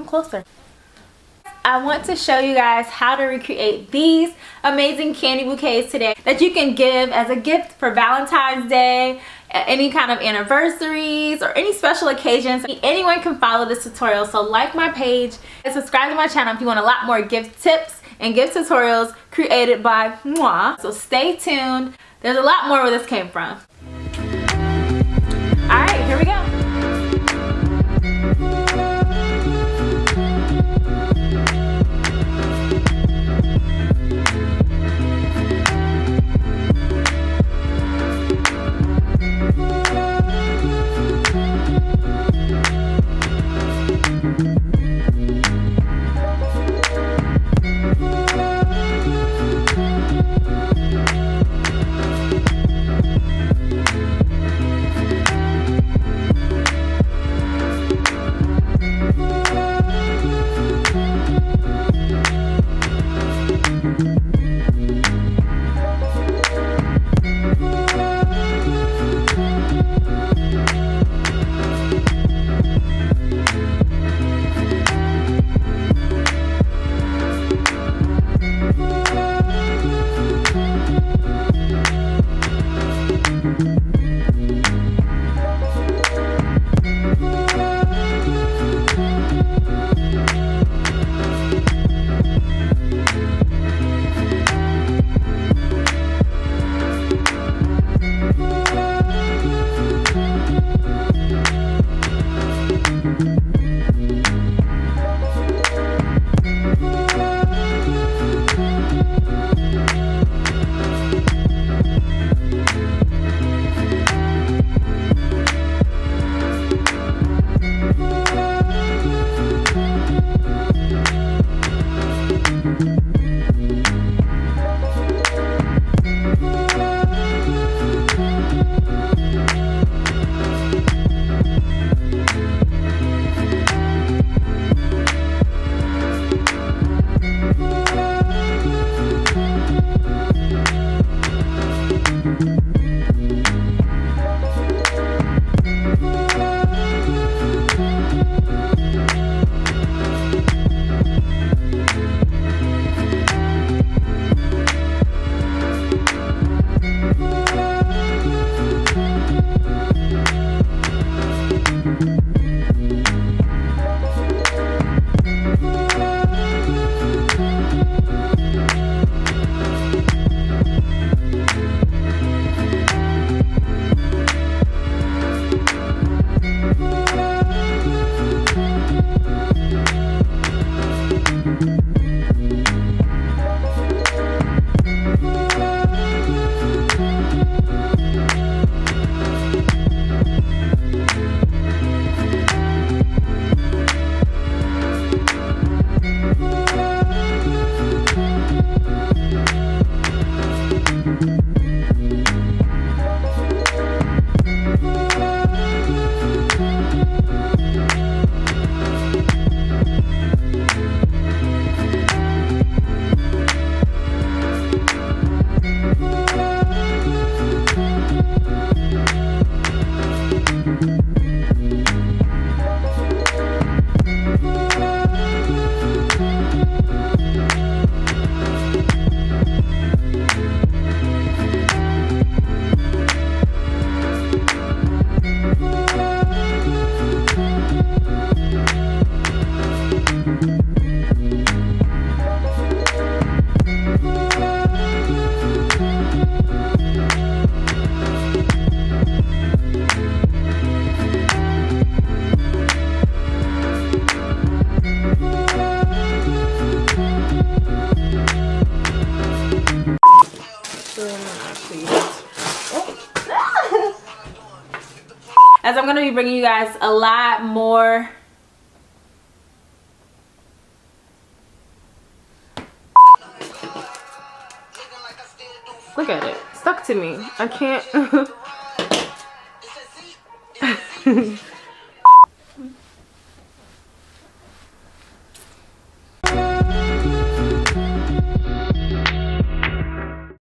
closer. I want to show you guys how to recreate these amazing candy bouquets today that you can give as a gift for Valentine's Day, any kind of anniversaries, or any special occasions. Anyone can follow this tutorial, so like my page and subscribe to my channel if you want a lot more gift tips and gift tutorials created by moi. So stay tuned. There's a lot more where this came from. Alright, here we go. As I'm going to be bringing you guys a lot more look at it, stuck to me. I can't